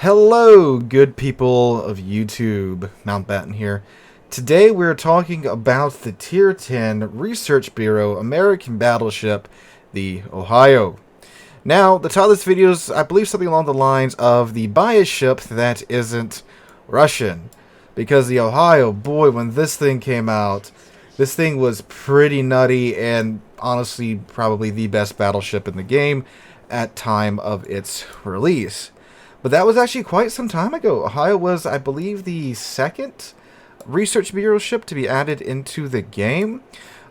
Hello, good people of YouTube. Mountbatten here. Today we're talking about the Tier 10 Research Bureau American battleship, the Ohio. Now, the title of this video is, I believe, something along the lines of the buy a ship that isn't Russian. Because the Ohio, boy, when this thing came out, this thing was pretty nutty and honestly probably the best battleship in the game at time of its release. But that was actually quite some time ago. Ohio was, I believe, the second Research Bureau ship to be added into the game,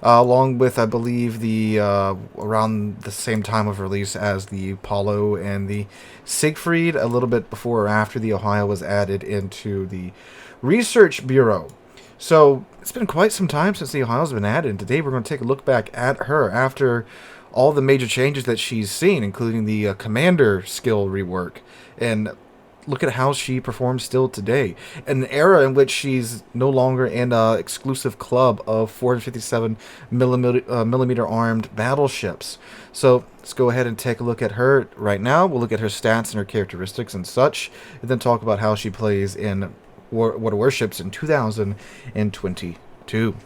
along with, I believe, the around the same time of release as the Apollo and the Siegfried, a little bit before or after the Ohio was added into the Research Bureau. So it's been quite some time since the Ohio's been added, and today we're going to take a look back at her after all the major changes that she's seen, including the commander skill rework, and look at how she performs still today. In an era in which she's no longer in an exclusive club of 457 millimeter armed battleships. So let's go ahead and take a look at her right now. We'll look at her stats and her characteristics and such, and then talk about how she plays in Warships in 2022.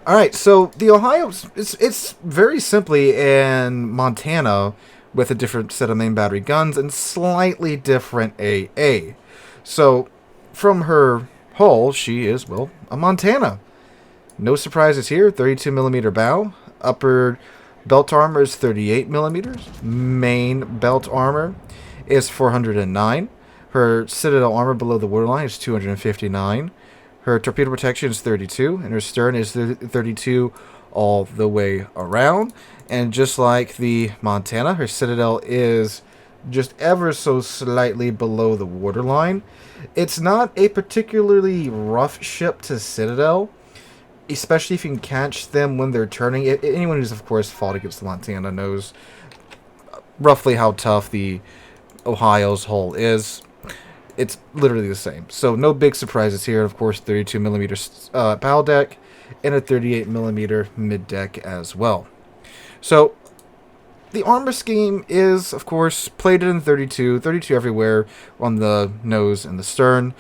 Alright, so the Ohio, it's very simply in Montana with a different set of main battery guns and slightly different AA. So, from her hull, she is, well, a Montana. No surprises here, 32 millimeter bow. Upper belt armor is 38 millimeters. Main belt armor is 409. Her citadel armor below the waterline is 259. Her torpedo protection is 32, and her stern is 32 all the way around. And just like the Montana, her citadel is just ever so slightly below the waterline. It's not a particularly rough ship to citadel, especially if you can catch them when they're turning. Anyone who's, of course, fought against the Montana knows roughly how tough the Ohio's hull is. It's literally the same. So no big surprises here. Of course, 32 millimeter bow deck and a 38 millimeter mid deck as well. So the armor scheme is, of course, plated in 32 everywhere on the nose and the stern.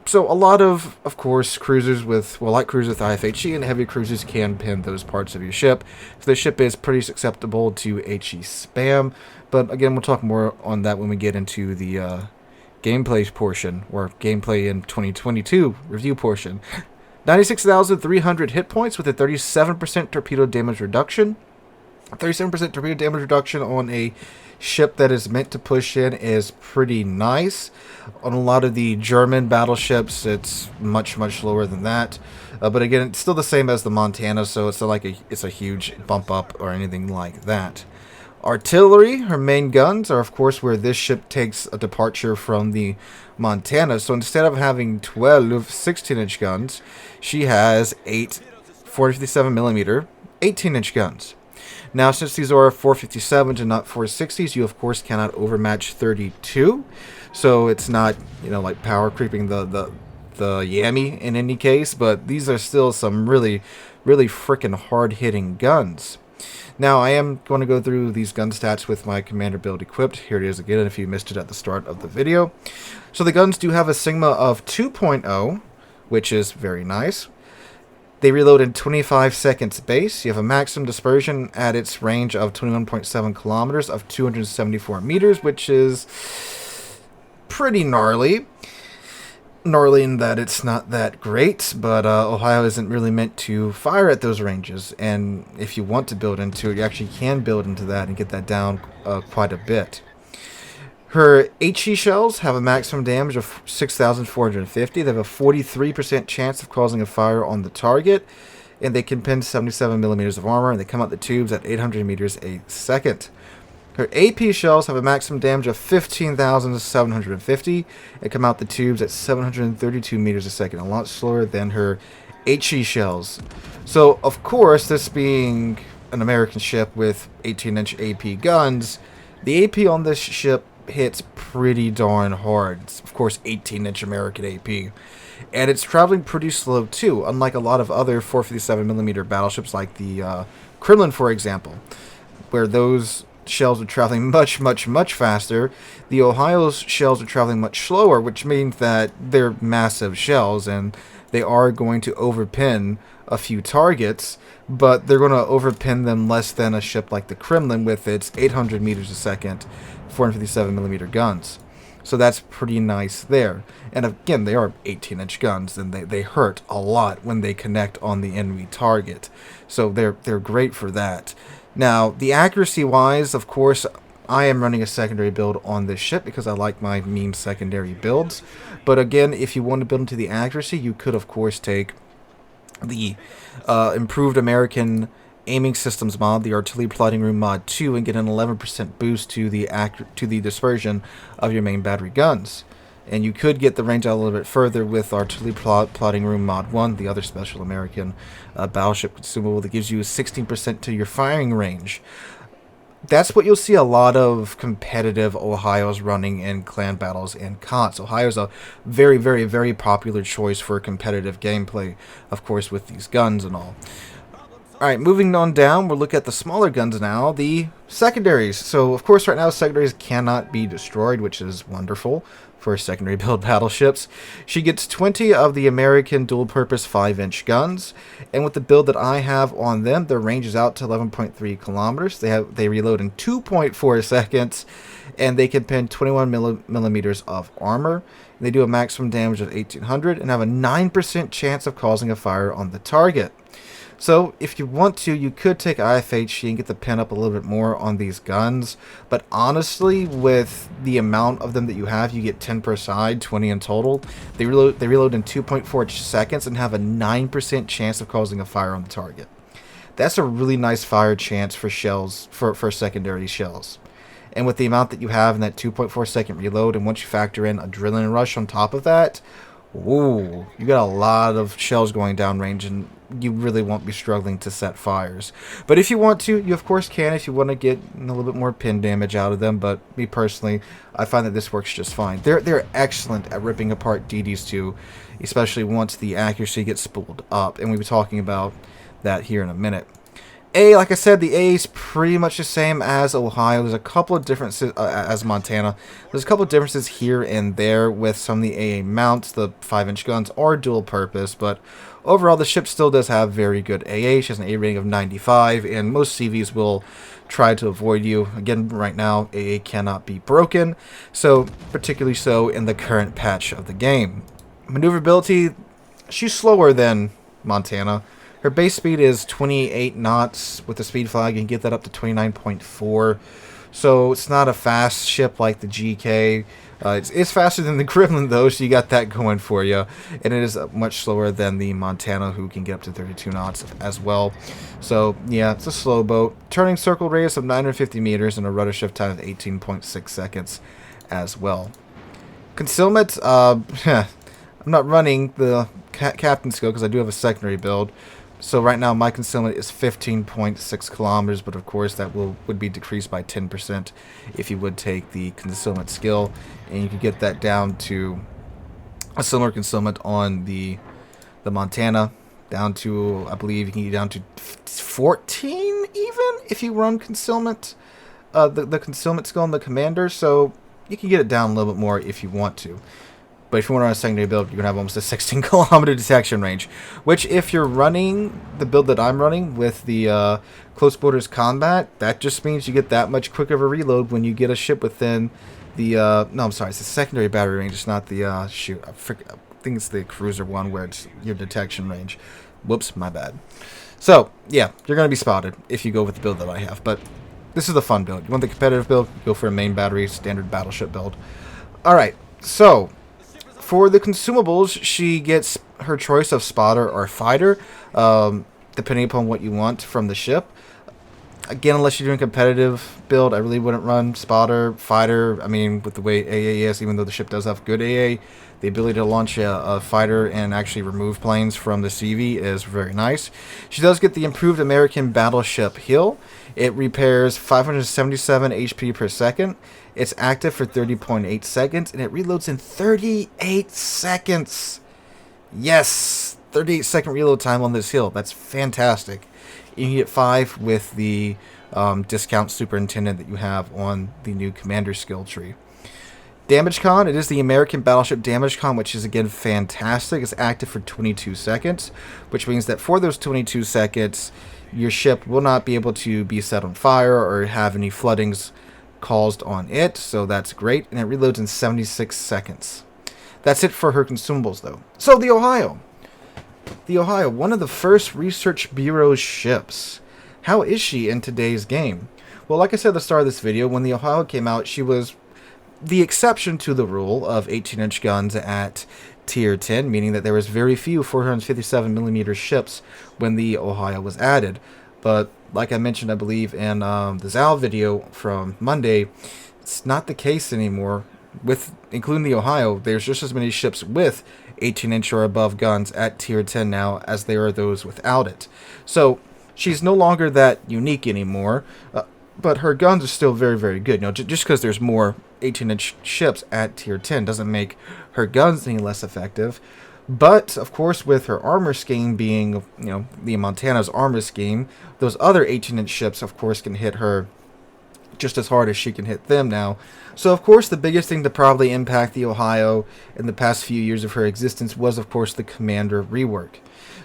So a lot of course, cruisers with, well, light cruisers with IFHE and heavy cruisers can pin those parts of your ship. So the ship is pretty susceptible to HE spam. But again, we'll talk more on that when we get into the gameplay portion, or gameplay in 2022 review portion. 96,300 hit points with a 37% torpedo damage reduction. 37% torpedo damage reduction on a ship that is meant to push in is pretty nice. On a lot of the German battleships, it's much lower than that. But again, it's still the same as the Montana, so it's not like it's a huge bump up or anything like that. Artillery, her main guns, are of course where this ship takes a departure from the Montana. So instead of having 12 16-inch guns, she has 8 457 millimeter 18-inch guns. Now, since these are 457s and not 460s, you of course cannot overmatch 32. So it's not, you know, like power creeping the Yami in any case, but these are still some really freaking hard-hitting guns. Now, I am going to go through these gun stats with my commander build equipped. Here it is again if you missed it at the start of the video. So the guns do have a Sigma of 2.0, which is very nice. They reload in 25 seconds base. You have a maximum dispersion at its range of 21.7 kilometers of 274 meters, which is pretty gnarly. Gnarly in that it's not that great, but Ohio isn't really meant to fire at those ranges, and if you want to build into it, you actually can build into that and get that down quite a bit. Her HE shells have a maximum damage of 6,450. They have a 43% chance of causing a fire on the target, and they can pin 77 millimeters of armor, and they come out the tubes at 800 meters a second. Her AP shells have a maximum damage of 15,750 and come out the tubes at 732 meters a second, a lot slower than her HE shells. So, of course, this being an American ship with 18-inch AP guns, the AP on this ship hits pretty darn hard. It's, of course, 18-inch American AP. And it's traveling pretty slow, too, unlike a lot of other 457mm battleships like the Kremlin, for example, where those shells are traveling much, much, much faster. The Ohio's shells are traveling much slower, which means that they're massive shells, and they are going to overpin a few targets, but they're going to overpin them less than a ship like the Kremlin with its 800 meters a second, 457 millimeter guns. So that's pretty nice there. And again, they are 18-inch guns, and they hurt a lot when they connect on the enemy target. So they're great for that. Now, the accuracy-wise, of course, I am running a secondary build on this ship because I like my meme secondary builds. But again, if you want to build into the accuracy, you could, of course, take the improved American aiming systems mod, the artillery plotting room mod 2, and get an 11% boost to the dispersion of your main battery guns. And you could get the range out a little bit further with artillery plotting room mod 1, the other special American battleship consumable that gives you 16% to your firing range. That's what you'll see a lot of competitive Ohio's running in clan battles and COTS. Ohio's a very, very, very popular choice for competitive gameplay, of course, with these guns and all. Alright, moving on down, we'll look at the smaller guns now, the secondaries. So, of course, right now, secondaries cannot be destroyed, which is wonderful for secondary build battleships. She gets 20 of the American dual-purpose 5-inch guns, and with the build that I have on them, their range is out to 11.3 kilometers. They reload in 2.4 seconds, and they can pin 21 millimeters of armor. They do a maximum damage of 1800 and have a 9% chance of causing a fire on the target. So, if you want to, you could take IFHC and get the pin up a little bit more on these guns. But honestly, with the amount of them that you have, you get 10 per side, 20 in total. They reload in 2.4 seconds and have a 9% chance of causing a fire on the target. That's a really nice fire chance for shells, for secondary shells. And with the amount that you have in that 2.4 second reload, and once you factor in Adrenaline Rush on top of that, ooh, you got a lot of shells going downrange, and you really won't be struggling to set fires. But if you want to, you of course can if you want to get a little bit more pin damage out of them. But me personally, I find that this works just fine. They're excellent at ripping apart DDs2, especially once the accuracy gets spooled up, and we'll be talking about that here in a minute. Like I said, the A is pretty much the same as Ohio. There's a couple of differences, as Montana. There's a couple of differences here and there with some of the AA mounts. The 5-inch guns are dual purpose, but overall the ship still does have very good AA. She has an A rating of 95, and most CVs will try to avoid you. Again, right now, AA cannot be broken, so particularly so in the current patch of the game. Maneuverability, she's slower than Montana. Her base speed is 28 knots. With the speed flag, you can get that up to 29.4. So it's not a fast ship like the GK. It's faster than the Kremlin, though, so you got that going for you. And it is much slower than the Montana, who can get up to 32 knots as well. So, yeah, it's a slow boat. Turning circle radius of 950 meters and a rudder shift time of 18.6 seconds as well. Concealment, I'm not running the captain skill because I do have a secondary build. So right now my concealment is 15.6 kilometers, but of course that would be decreased by 10% if you would take the concealment skill, and you could get that down to a similar concealment on the Montana, down to, I believe you can get down to 14 even if you run concealment, the concealment skill on the commander. So you can get it down a little bit more if you want to. But if you want to run a secondary build, you're going to have almost a 16-kilometer detection range. Which, if you're running the build that I'm running with the Close Borders Combat, that just means you get that much quicker of a reload when you get a ship within the... no, I'm sorry, it's the secondary battery range. It's not the... shoot, I think it's the cruiser one where it's your detection range. Whoops, my bad. So, yeah, you're going to be spotted if you go with the build that I have. But this is the fun build. You want the competitive build? Go for a main battery, standard battleship build. Alright, so... for the consumables, she gets her choice of spotter or fighter, depending upon what you want from the ship. Again, unless you're doing competitive build, I really wouldn't run spotter, fighter. I mean, with the way AA is, even though the ship does have good AA, the ability to launch a fighter and actually remove planes from the CV is very nice. She does get the improved American Battleship Heal. It repairs 577 HP per second. It's active for 30.8 seconds, and it reloads in 38 seconds. Yes, 38-second reload time on this hill. That's fantastic. You can get 5 with the discount superintendent that you have on the new commander skill tree. Damage con, it is the American Battleship Damage con, which is again fantastic. It's active for 22 seconds, which means that for those 22 seconds, your ship will not be able to be set on fire or have any floodings caused on it, so that's great, and it reloads in 76 seconds. That's it for her consumables, though. So, the Ohio. The Ohio, one of the first Research Bureau's ships. How is she in today's game? Well, like I said at the start of this video, when the Ohio came out, she was the exception to the rule of 18-inch guns at tier 10, meaning that there was very few 457mm ships when the Ohio was added. But like I mentioned, I believe in the Zal video from Monday, it's not the case anymore. With including the Ohio, there's just as many ships with 18-inch or above guns at tier 10 now as there are those without it. So she's no longer that unique anymore. But her guns are still very, very good. You know, just because there's more 18-inch ships at tier 10 doesn't make her guns any less effective. But, of course, with her armor scheme being, you know, the Montana's armor scheme, those other 18-inch ships, of course, can hit her just as hard as she can hit them now. So, of course, the biggest thing to probably impact the Ohio in the past few years of her existence was, of course, the Commander rework.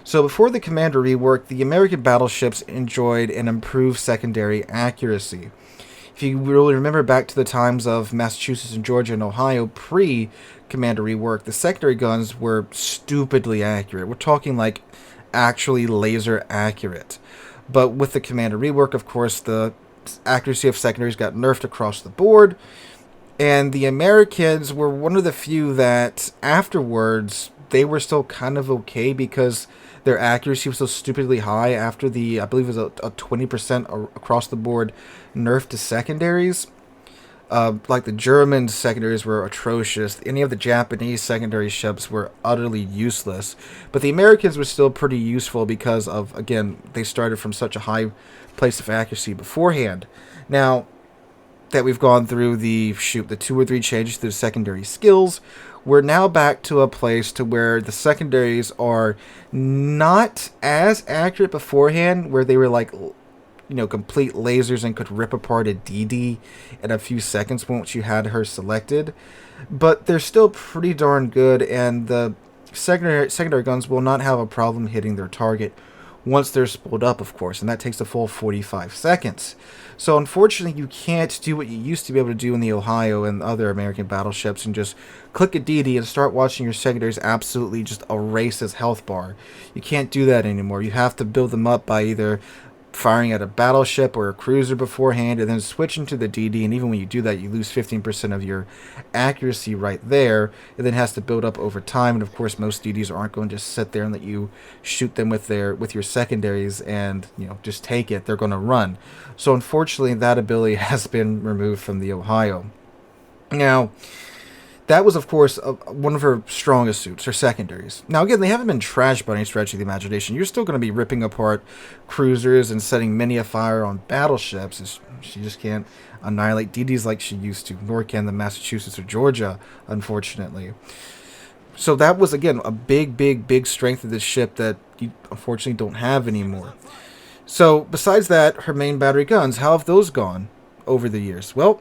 So before the Commander rework, the American battleships enjoyed an improved secondary accuracy. If you really remember back to the times of Massachusetts and Georgia and Ohio pre-Commander rework, the secondary guns were stupidly accurate. We're talking like actually laser accurate. But with the Commander rework, of course, the accuracy of secondaries got nerfed across the board. And the Americans were one of the few that afterwards they were still kind of okay because their accuracy was so stupidly high after the, I believe it was a 20% across the board nerf to secondaries. Like the German secondaries were atrocious. Any of the Japanese secondary ships were utterly useless. But the Americans were still pretty useful because of, again, they started from such a high place of accuracy beforehand. Now that we've gone through the 2 or 3 changes to the secondary skills, we're now back to a place to where the secondaries are not as accurate beforehand, where they were like, you know, complete lasers and could rip apart a DD in a few seconds once you had her selected. But they're still pretty darn good, and the secondary guns will not have a problem hitting their target once they're spooled up, of course, and that takes a full 45 seconds. So unfortunately, you can't do what you used to be able to do in the Ohio and other American battleships and just click a DD and start watching your secondaries absolutely just erase his health bar. You can't do that anymore. You have to build them up by either firing at a battleship or a cruiser beforehand and then switching to the DD, and even when you do that, you lose 15% of your accuracy right there. It then has to build up over time, and of course most DDs aren't going to just sit there and let you shoot them with your secondaries and, you know, just take it. They're going to run. So unfortunately that ability has been removed from the Ohio. Now that was, of course, one of her strongest suits, her secondaries. Now, again, they haven't been trashed by any stretch of the imagination. You're still going to be ripping apart cruisers and setting many a fire on battleships. She just can't annihilate DDs like she used to, nor can the Massachusetts or Georgia, unfortunately. So that was, again, a big strength of this ship that you unfortunately don't have anymore. So, besides that, her main battery guns, how have those gone over the years? Well,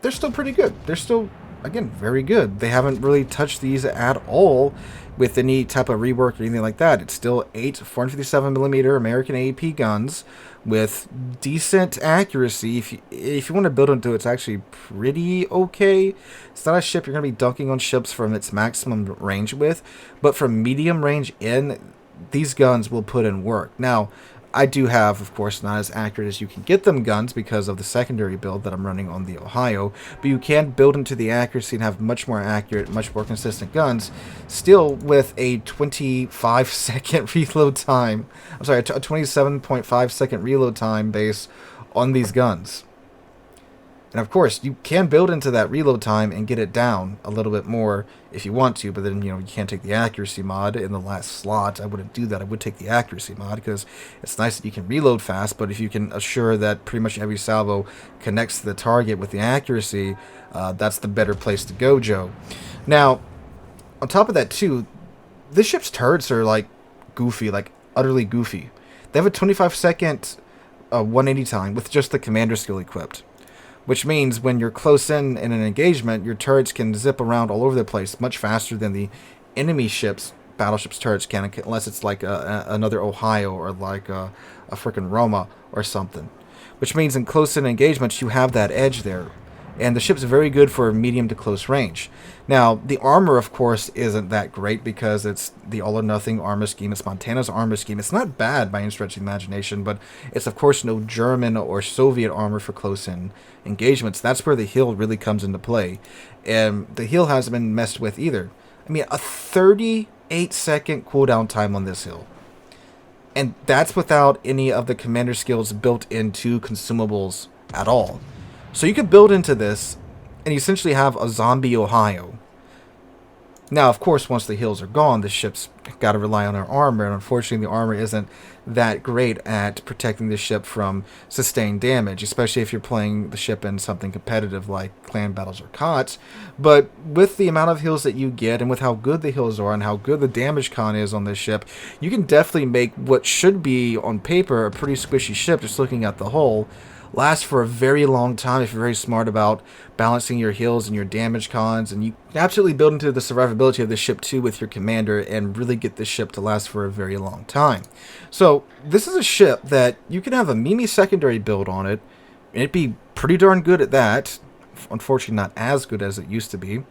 they're still pretty good. They're still, again, very good. They haven't really touched these at all with any type of rework or anything like that. It's still 8 457mm American AEP guns with decent accuracy. If you want to build into it, it's actually pretty okay. It's not a ship you're going to be dunking on ships from its maximum range with, but from medium range in, these guns will put in work. Now, I do have, of course, not as accurate as you can get them guns because of the secondary build that I'm running on the Ohio, but you can build into the accuracy and have much more accurate, much more consistent guns, still with a 25-second reload time. I'm sorry, a 27.5-second reload time base on these guns. And of course, you can build into that reload time and get it down a little bit more if you want to, but then, you know, you can't take the accuracy mod in the last slot. I wouldn't do that. I would take the accuracy mod because it's nice that you can reload fast, but if you can assure that pretty much every salvo connects to the target with the accuracy, that's the better place to go, Joe. Now, on top of that, too, this ship's turrets are, like, goofy, like utterly goofy. They have a 25-second 180 time with just the commander skill equipped, which means when you're close in an engagement, your turrets can zip around all over the place much faster than the enemy battleship's turrets can, unless it's like another Ohio or like a freaking Roma or something. Which means in close-in engagements, you have that edge there. And the ship's very good for medium to close range. Now, the armor, of course, isn't that great because it's the all-or-nothing armor scheme. It's Montana's armor scheme. It's not bad by any stretch of the imagination, but it's, of course, no German or Soviet armor for close-in engagements. That's where the heal really comes into play. And the heal hasn't been messed with either. I mean, a 38-second cooldown time on this heal. And that's without any of the commander skills built into consumables at all. So you could build into this and you essentially have a zombie Ohio. Now, of course, once the heals are gone, the ship's got to rely on our armor, and unfortunately the armor isn't that great at protecting the ship from sustained damage, especially if you're playing the ship in something competitive like clan battles or COTS. But with the amount of heals that you get, and with how good the heals are and how good the damage con is on this ship, you can definitely make what should be, on paper, a pretty squishy ship, just looking at the hull, last for a very long time if you're very smart about balancing your heals and your damage cons, and you can absolutely build into the survivability of the ship too with your commander and really get this ship to last for a very long time. So this is a ship that you can have a Mimi secondary build on it, and it'd be pretty darn good at that. Unfortunately not as good as it used to be.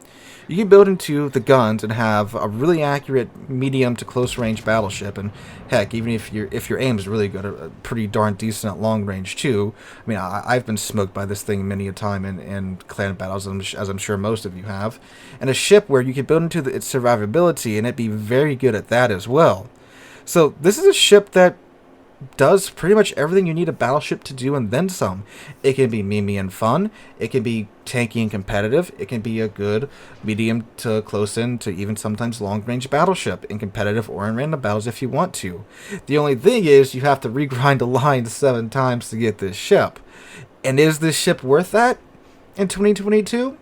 You can build into the guns and have a really accurate medium to close range battleship, and heck, even if your aim is really good, a pretty darn decent at long range too. I mean, I've been smoked by this thing many a time in clan battles, as I'm sure most of you have. And a ship where you can build into its survivability and it be very good at that as well. So this is a ship that does pretty much everything you need a battleship to do and then some. It can be memey and fun. It can be tanky and competitive. It can be a good medium to close in to even sometimes long range battleship in competitive or in random battles if you want to. The only thing is you have to regrind a line 7 times to get this ship. And is this ship worth that in 2022?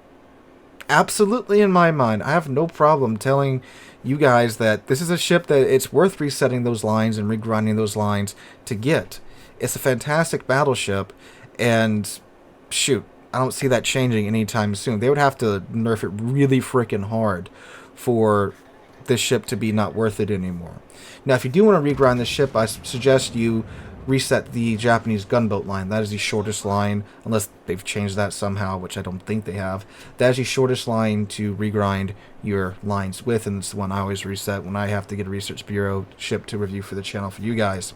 Absolutely, in my mind. I have no problem telling you guys that this is a ship that it's worth resetting those lines and regrinding those lines to get. It's a fantastic battleship, and shoot, I don't see that changing anytime soon. They would have to nerf it really freaking hard for this ship to be not worth it anymore. Now, if you do want to regrind this ship, I suggest you reset the Japanese gunboat line. That is the shortest line, unless they've changed that somehow, which I don't think they have. That is the shortest line to regrind your lines with, and it's the one I always reset when I have to get a Research Bureau ship to review for the channel for you guys.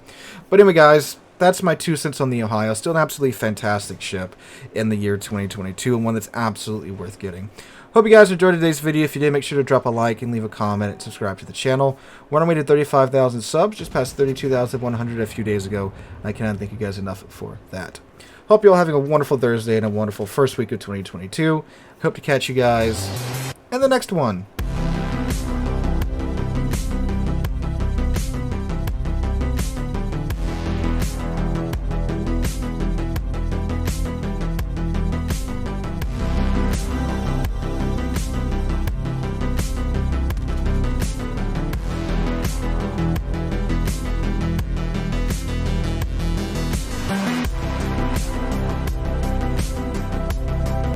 But anyway, guys, that's my 2 cents on the Ohio. Still an absolutely fantastic ship in the year 2022, and one that's absolutely worth getting. Hope you guys enjoyed today's video. If you did, make sure to drop a like and leave a comment and subscribe to the channel. We're on our way to 35,000 subs, just past 32,100 a few days ago. I cannot thank you guys enough for that. Hope you're all having a wonderful Thursday and a wonderful first week of 2022. Hope to catch you guys in the next one.